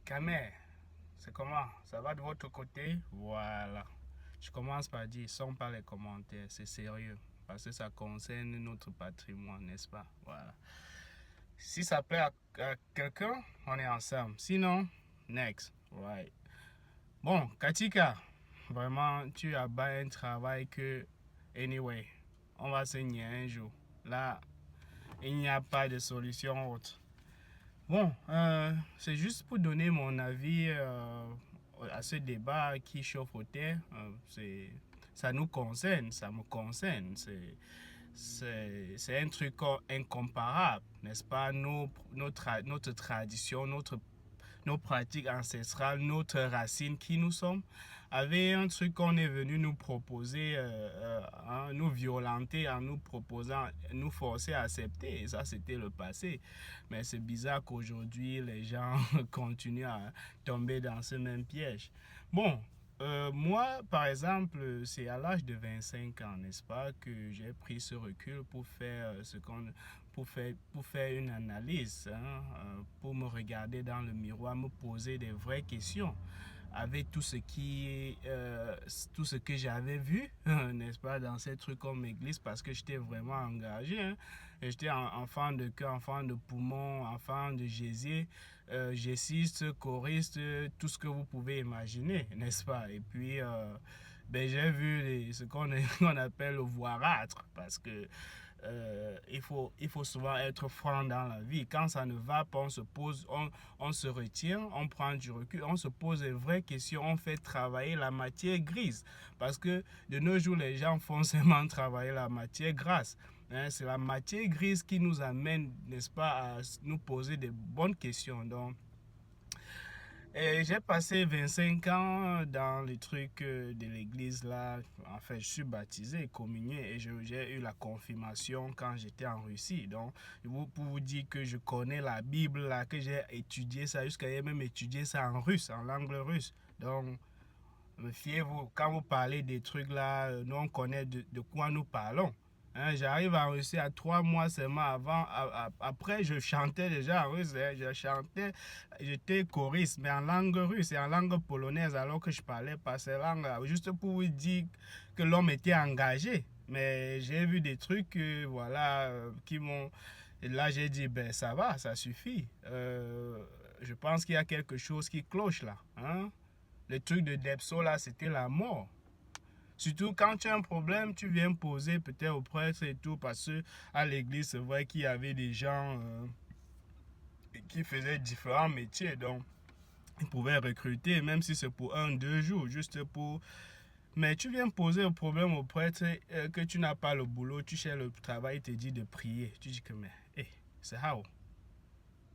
Kamer, c'est comment? Ça va de votre côté? Voilà. Je commence par dire, sans pas les commentaires, c'est sérieux. Parce que ça concerne notre patrimoine, n'est-ce pas? Voilà. Si ça plaît à quelqu'un, on est ensemble. Sinon, next. Right. Bon, Katika, vraiment, tu as bas un travail que, anyway, on va se nier un jour. Là, il n'y a pas de solution autre. Bon, c'est juste pour donner mon avis à ce débat qui chauffe au terre. Ça nous concerne, ça me concerne. C'est un truc incomparable, n'est-ce pas? Notre tradition, nos pratiques ancestrales, notre racine qui nous sommes, avait un truc qu'on est venu nous proposer, nous violenter en nous proposant, nous forcer à accepter. Et ça, c'était le passé. Mais c'est bizarre qu'aujourd'hui, les gens continuent à tomber dans ce même piège. Bon, moi, par exemple, c'est à l'âge de 25 ans, n'est-ce pas, que j'ai pris ce recul pour faire pour faire une analyse, hein, pour me regarder dans le miroir, me poser des vraies questions avec tout ce que j'avais vu, n'est-ce pas, dans ces trucs comme église, parce que j'étais vraiment engagé. Hein. J'étais enfant de cœur, enfant de poumon, enfant de Jésus, gessiste, choriste, tout ce que vous pouvez imaginer, n'est-ce pas? Et puis, ben, j'ai vu ce qu'on appelle le voirâtre, parce que il faut souvent être franc dans la vie. Quand ça ne va pas, on se retient, on prend du recul, on se pose des vraies questions, on fait travailler la matière grise. Parce que de nos jours, les gens font seulement travailler la matière grasse. Hein, c'est la matière grise qui nous amène, n'est-ce pas, à nous poser des bonnes questions. Donc, et j'ai passé 25 ans dans les trucs de l'église là. En fait, je suis baptisé, communié et j'ai eu la confirmation quand j'étais en Russie. Donc, pour vous dire que je connais la Bible là, que j'ai étudié ça, jusqu'à même étudié ça en russe, en langue russe. Donc, fiez-vous, quand vous parlez des trucs là, nous on connaît de quoi nous parlons. Hein, j'arrive en Russie à 3 mois seulement avant. Après, je chantais déjà en russe. Hein, je chantais, j'étais choriste, mais en langue russe et en langue polonaise, alors que je parlais pas ces langues-là. Juste pour vous dire que l'homme était engagé. Mais j'ai vu des trucs, voilà, qui m'ont. Et là, j'ai dit, ben ça va, ça suffit. Je pense qu'il y a quelque chose qui cloche là. Hein? Le truc de Depso là, c'était la mort. Surtout quand tu as un problème, tu viens poser peut-être au prêtre et tout, parce que à l'église, c'est vrai qu'il y avait des gens qui faisaient différents métiers, donc ils pouvaient recruter, même si c'est pour 1, 2 jours, juste pour. Mais tu viens poser le problème au prêtre que tu n'as pas le boulot, tu cherches le travail, il te dit de prier. Tu dis que, mais, hey, c'est how?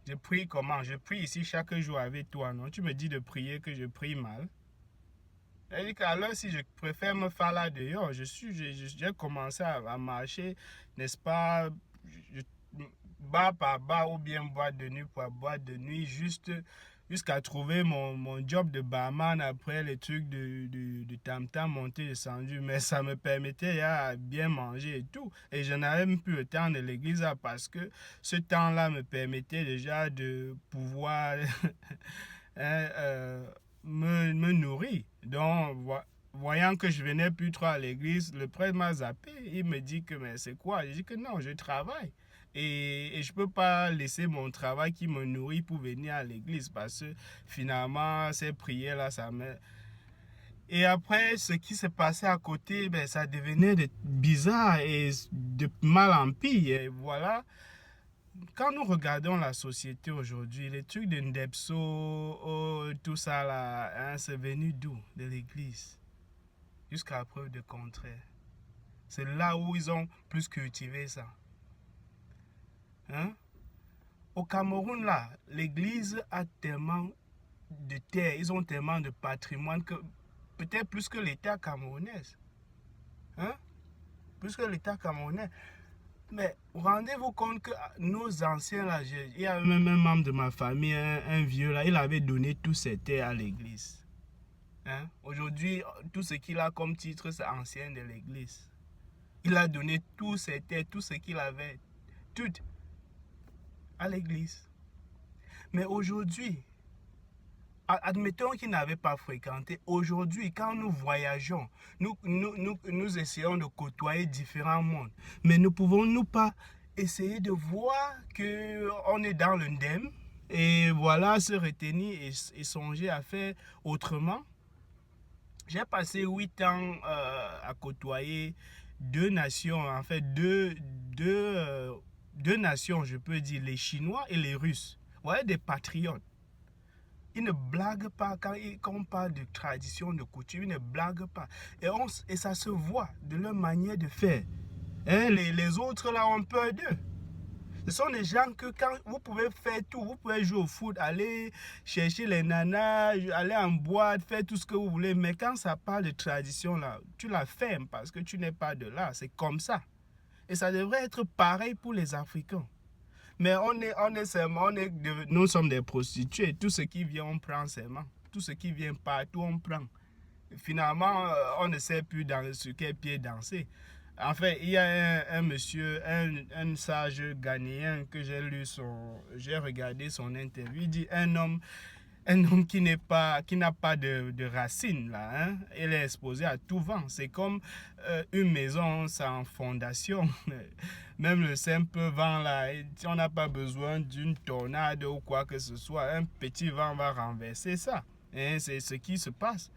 Je prie comment? Je prie ici chaque jour avec toi, non? Tu me dis de prier que je prie mal. C'est-à-dire qu'alors, si je préfère me faire là dehors, j'ai commencé à marcher, n'est-ce pas, je- bar par bar ou bien boîte de nuit pour boîte de nuit, jusqu'à trouver mon job de barman après les trucs de tam-tam monté descendu. Mais ça me permettait à bien manger et tout. Et je n'avais même plus le temps de l'église parce que ce temps-là me permettait déjà de pouvoir hein, me nourrir. Donc, voyant que je venais plus trop à l'église, le prêtre m'a zappé. Il me dit que, mais c'est quoi? Je dis que non, je travaille. Et je ne peux pas laisser mon travail qui me nourrit pour venir à l'église parce que finalement, ces prières-là, ça me. Et après, ce qui s'est passé à côté, ben, ça devenait bizarre et de mal en pire. Et voilà, quand nous regardons la société aujourd'hui, les trucs de Ndepso, oh, tout ça là, hein, c'est venu d'où? De l'église. Jusqu'à preuve de contraire. C'est là où ils ont plus cultivé ça. Hein? Au Cameroun, là, l'église a tellement de terres, ils ont tellement de patrimoine que peut-être plus que l'État camerounais. Hein? Plus que l'État camerounais. Mais rendez-vous compte que nos anciens, là, il y a même un membre de ma famille, un vieux, là, il avait donné tous ses terres à l'église. Hein? Aujourd'hui, tout ce qu'il a comme titre, c'est ancien de l'église. Il a donné tous ses terres, tout ce qu'il avait, tout à l'église. Mais aujourd'hui, admettons qu'ils n'avaient pas fréquenté. Aujourd'hui, quand nous voyageons, nous essayons de côtoyer différents mondes. Mais ne pouvons-nous pas essayer de voir qu'on est dans le ndème et voilà, se retenir et songer à faire autrement? J'ai passé 8 ans à côtoyer deux nations, en fait, deux nations, je peux dire, les Chinois et les Russes. Ouais, des patriotes. Ils ne blaguent pas quand on parle de tradition, de coutume, ils ne blaguent pas. Et ça se voit de leur manière de faire. Hein, les autres là ont peur d'eux. Ce sont des gens que quand vous pouvez faire tout, vous pouvez jouer au foot, aller chercher les nanas, aller en boîte, faire tout ce que vous voulez. Mais quand ça parle de tradition là, tu la fermes parce que tu n'es pas de là. C'est comme ça. Et ça devrait être pareil pour les Africains. Mais nous sommes des prostituées. Tout ce qui vient, on prend seulement. Tout ce qui vient partout, on prend. Finalement, on ne sait plus sur quel pied danser. En fait, il y a un monsieur, un sage ghanéen que j'ai regardé son interview. Il dit un homme qui n'a pas de racines là, hein. Il est exposé à tout vent. C'est comme une maison sans fondation. Même le simple vent là, on n'a pas besoin d'une tornade ou quoi que ce soit. Un petit vent va renverser ça. Et c'est ce qui se passe.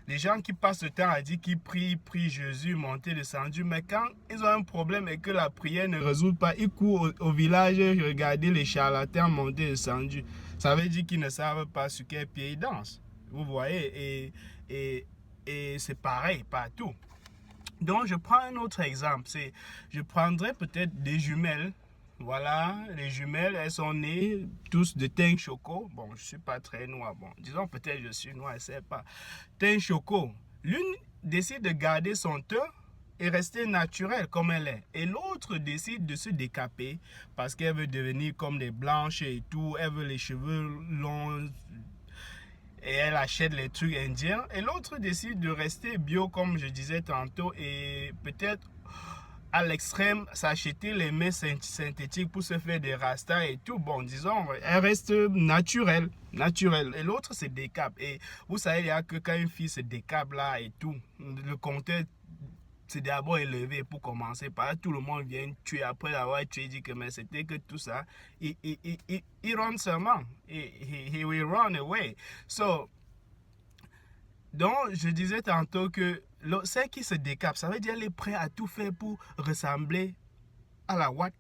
Les gens qui passent le temps à dire qu'ils prient Jésus monté, descendu, mais quand ils ont un problème et que la prière ne résout pas, ils courent au village regarder les charlatans montés, descendus. Ça veut dire qu'ils ne savent pas sur quel pied ils dansent. Vous voyez, et c'est pareil partout. Donc je prends un autre exemple. Je prendrais peut-être des jumelles. Voilà, les jumelles, elles sont nées tous de teint choco. Bon, je ne suis pas très noir. Bon, disons peut-être je suis noir, je ne sais pas. Teint choco. L'une décide de garder son teint et rester naturelle comme elle est. Et l'autre décide de se décaper parce qu'elle veut devenir comme des blanches et tout. Elle veut les cheveux longs et elle achète les trucs indiens. Et l'autre décide de rester bio comme je disais tantôt et peut-être à l'extrême, s'acheter les mets synthétiques pour se faire des rastas et tout. Bon, disons, elle reste naturelle. Et l'autre se décape. Et vous savez, il y a que quand une fille se décape là et tout, le compteur c'est d'abord élevé pour commencer. Par tout le monde vient tuer après avoir tué, dit que mais c'était que tout ça. Il run seulement. He will run away. So, donc, je disais tantôt que celle qui se décape, ça veut dire qu'elle est prête à tout faire pour ressembler à la Watt.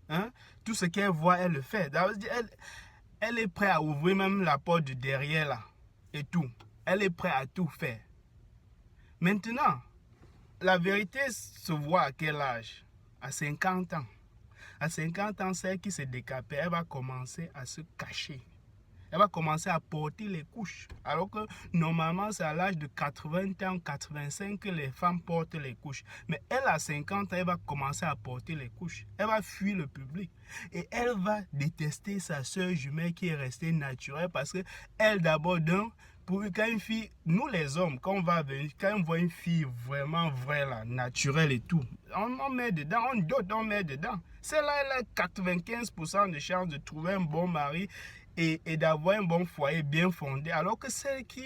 Hein? Tout ce qu'elle voit, elle le fait. Ça veut dire elle est prête à ouvrir même la porte du derrière là. Et tout. Elle est prête à tout faire. Maintenant, la vérité se voit à quel âge? À 50 ans. À 50 ans, celle qui se décape, elle va commencer à se cacher. Elle va commencer à porter les couches. Alors que normalement, c'est à l'âge de 80 ans, 85 que les femmes portent les couches. Mais elle, à 50 ans, elle va commencer à porter les couches. Elle va fuir le public. Et elle va détester sa soeur jumelle qui est restée naturelle parce que elle, d'abord, quand une fille, nous les hommes, quand on voit une fille vraiment vraie, là, naturelle et tout, on met dedans, on met dedans. Celle-là, elle a 95% de chances de trouver un bon mari et d'avoir un bon foyer bien fondé, alors que celle qui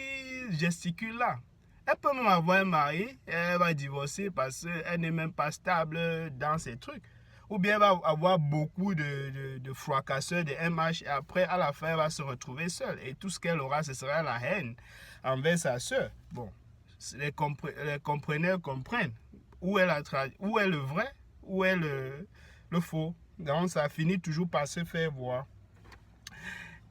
gesticule là, elle peut même avoir un mari, elle va divorcer parce qu'elle n'est même pas stable dans ses trucs. Ou bien elle va avoir beaucoup de fracasseurs, de MH, et après, à la fin, elle va se retrouver seule. Et tout ce qu'elle aura, ce sera la haine envers sa soeur. Bon, les compreneurs comprennent. Où est le vrai, où est le faux. Donc, ça finit toujours par se faire voir.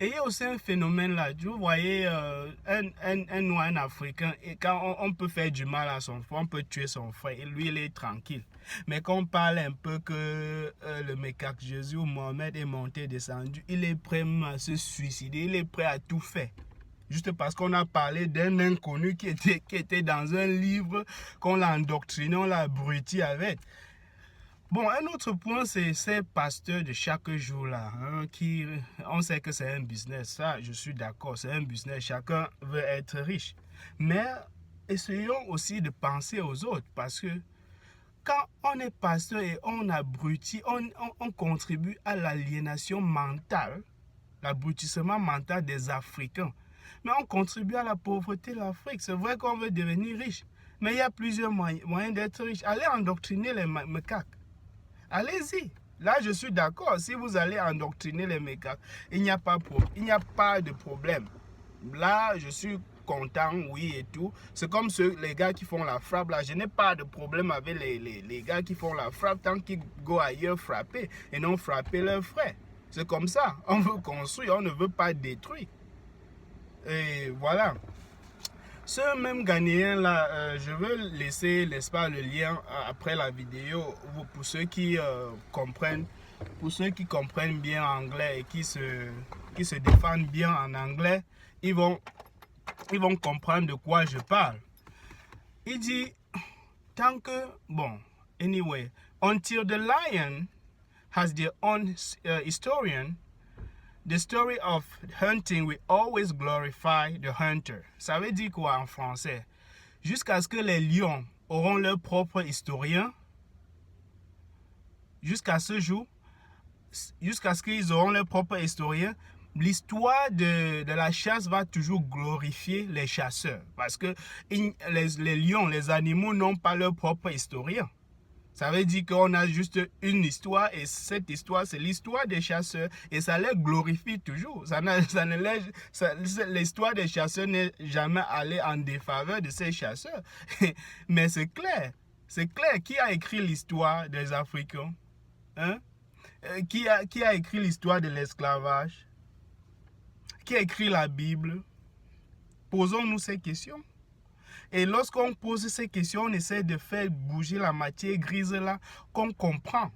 Et il y a aussi un phénomène là, vous voyez, un noir, un africain, et quand on peut faire du mal à son frère, on peut tuer son frère, et lui il est tranquille. Mais quand on parle un peu que le Mekak Jésus ou Mohamed est monté, descendu, il est prêt à se suicider, il est prêt à tout faire. Juste parce qu'on a parlé d'un inconnu qui était dans un livre, qu'on l'a endoctriné, on l'a abruti avec. Bon, un autre point, c'est ces pasteurs de chaque jour là, hein, on sait que c'est un business, ça, je suis d'accord, c'est un business, chacun veut être riche. Mais essayons aussi de penser aux autres, parce que quand on est pasteur et on abrutit, on contribue à l'aliénation mentale, l'abrutissement mental des Africains. Mais on contribue à la pauvreté de l'Afrique. C'est vrai qu'on veut devenir riche. Mais il y a plusieurs moyens d'être riche. Allez endoctriner les macaques. Allez-y. Là, je suis d'accord. Si vous allez endoctriner les macaques, il n'y a pas de problème. Là, je suis content, oui et tout. C'est comme les gars qui font la frappe. Là, je n'ai pas de problème avec les gars qui font la frappe tant qu'ils go ailleurs frapper et non frapper leurs frères. C'est comme ça. On veut construire, on ne veut pas détruire. Et voilà. Ce même Ghanéen là, je veux laisser, n'est-ce pas, le lien après la vidéo pour ceux qui comprennent bien anglais et qui se défendent bien en anglais, ils vont comprendre de quoi je parle. Il dit, tant que, bon, anyway, until the lion has their own historian, the story of hunting will always glorify the hunter. Ça veut dire quoi en français? Jusqu'à ce que les lions auront leur propre historien, jusqu'à ce jour, jusqu'à ce qu'ils auront leur propre historien, l'histoire de la chasse va toujours glorifier les chasseurs. Parce que les lions, les animaux n'ont pas leur propre historien. Ça veut dire qu'on a juste une histoire et cette histoire, c'est l'histoire des chasseurs et ça les glorifie toujours. L'histoire des chasseurs n'est jamais allée en défaveur de ces chasseurs. Mais c'est clair, qui a écrit l'histoire des Africains? Hein? Qui a écrit l'histoire de l'esclavage? Qui a écrit la Bible? Posons-nous ces questions. Et lorsqu'on pose ces questions, on essaie de faire bouger la matière grise là, qu'on comprend.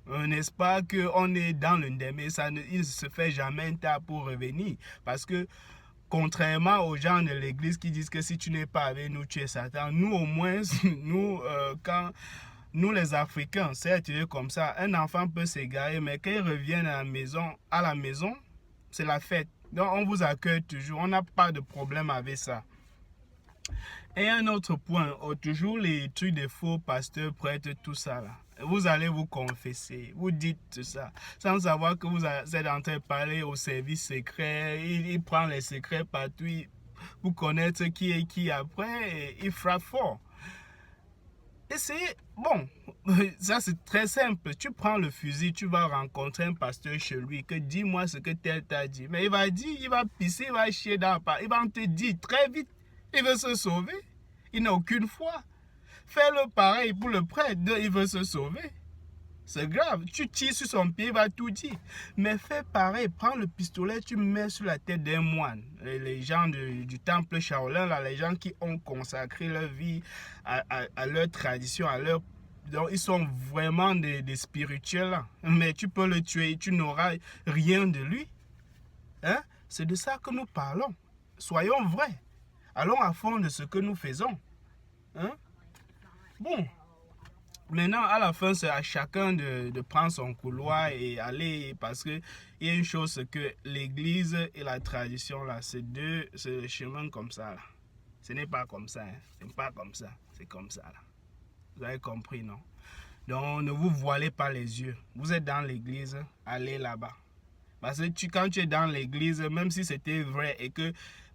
N'est-ce pas qu'on est dans l'undémé, il ne se fait jamais un tas pour revenir. Parce que, contrairement aux gens de l'église qui disent que si tu n'es pas avec nous, tu es Satan, nous au moins, nous les Africains, c'est comme ça, un enfant peut s'égarer, mais quand il revient à la maison, c'est la fête. Donc on vous accueille toujours, on n'a pas de problème avec ça. Et un autre point, toujours les trucs de faux pasteurs, prêtres, tout ça là. Vous allez vous confesser, vous dites tout ça, sans savoir que vous êtes en train de parler au service secret, il prend les secrets partout, vous connaître qui est qui après, et il frappe fort. Et c'est, bon, ça c'est très simple, tu prends le fusil, tu vas rencontrer un pasteur chez lui, que dis-moi ce que tel t'a dit. Mais il va dire, il va pisser, il va chier dans le pas, il va te dire très vite. Il veut se sauver. Il n'a aucune foi. Fais-le pareil pour le prêtre. Il veut se sauver. C'est grave. Tu tires sur son pied, il va tout dire. Mais fais pareil. Prends le pistolet, tu mets sur la tête d'un moine. Les gens du temple Shaolin, là, les gens qui ont consacré leur vie à leur tradition, donc, ils sont vraiment des spirituels. Là. Mais tu peux le tuer, tu n'auras rien de lui. Hein? C'est de ça que nous parlons. Soyons vrais. Allons à fond de ce que nous faisons. Hein? Bon, maintenant, à la fin, c'est à chacun de prendre son couloir et aller, parce qu'il y a une chose, c'est que l'église et la tradition, là, c'est le chemin comme ça. Là. Ce n'est pas comme ça. Hein? C'est pas comme ça. C'est comme ça. Là. Vous avez compris, non? Donc, ne vous voilez pas les yeux. Vous êtes dans l'église, allez là-bas. Parce que quand tu es dans l'église, même si c'était vrai et que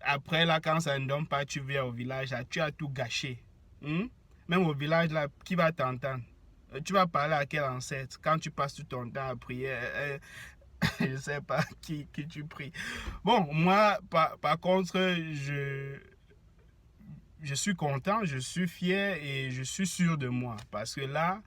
après là, quand ça ne donne pas, tu viens au village, là, tu as tout gâché. Même au village, là, qui va t'entendre? Tu vas parler à quel ancêtre quand tu passes tout ton temps à prier? Je ne sais pas qui tu pries. Bon, moi, par contre, je suis content, je suis fier et je suis sûr de moi. Parce que là,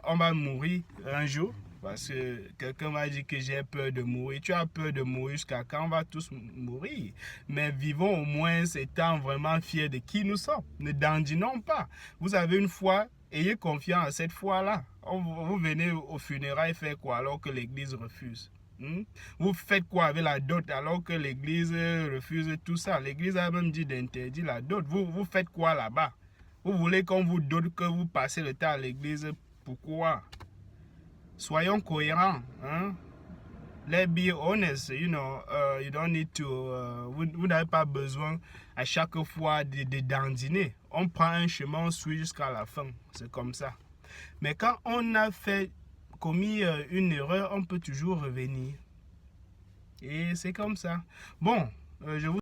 on va mourir un jour. Parce que quelqu'un m'a dit que j'ai peur de mourir. Tu as peur de mourir jusqu'à quand? On va tous mourir. Mais vivons au moins étant vraiment fiers de qui nous sommes. Ne dandinons pas. Vous avez une foi, ayez confiance à cette foi-là. Vous venez au funérailles faire quoi alors que l'église refuse? Vous faites quoi avec la dot alors que l'église refuse tout ça? L'église a même dit d'interdire la dot. Vous faites quoi là-bas? Vous voulez qu'on vous dote, que vous passez le temps à l'église? Pourquoi? Soyons cohérents. Hein? Let's be honest. You know, you don't need to. Vous n'avez pas besoin à chaque fois de dandiner. On prend un chemin, on suit jusqu'à la fin. C'est comme ça. Mais quand on a commis une erreur, on peut toujours revenir. Et c'est comme ça. Bon, je vous